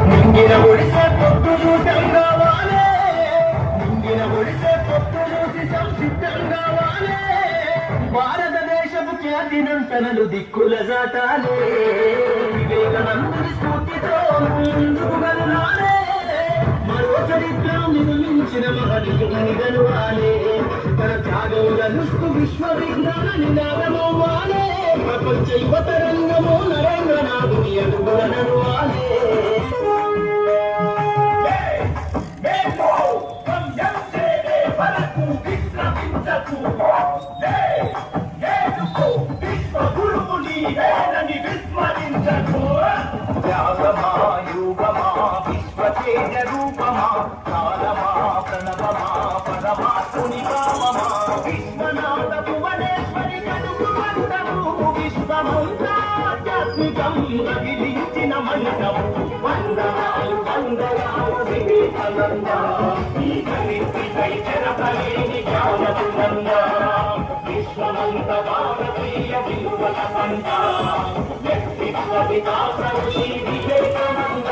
నింగిన ఒడిసే పొత్తు చూసంగా వాలే, నింగిన ఒడిసే పొత్తు చూసి సంసిద్ధంగా వాలే, భారతదేశపు ఖ్యాతినంతనలు దిక్కుల జాటాలే, వివేకానందుని స్ఫూర్తితో ముందుకు గలునాలే, మరో చరిత్ర నిర్మించిన మహనీయుని గలువాలే, తన త్యాగం గలుస్తూ విశ్వ విజ్ఞాన నినాదమవ్వాలే, ప్రపంచ యువతరంగమో నరేంద్రనాథుని అడుగుల నడవాలే. రగిలించిన మండము వందనాలు వందనాలు వివేకానంద, ఈ ధరిత్రిపై చెరపలేని జ్ఞానపురంద, విశ్వమంత భారతీయ విలువల పంట, వ్యక్తిత్వ వికాసం శ్రీ వివేకానంద,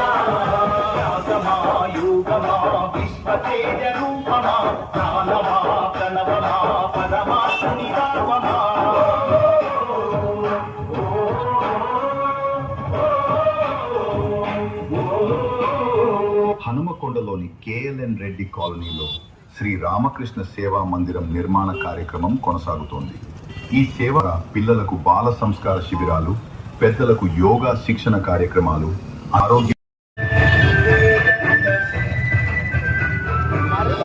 త్యాగమా యుగమా విశ్వతేజ రూపమా, ప్రాణమా ప్రణవమా పరమాత్ముని రామమా. హనుమకొండలోని కేఎల్ఎన్ రెడ్డి కాలనీలో శ్రీ రామకృష్ణ సేవా మందిరం నిర్మాణ కార్యక్రమం కొనసాగుతోంది. ఈ సేవ పిల్లలకు బాల సంస్కార శిబిరాలు, పెద్దలకు యోగా శిక్షణ కార్యక్రమాలు, ఆరోగ్య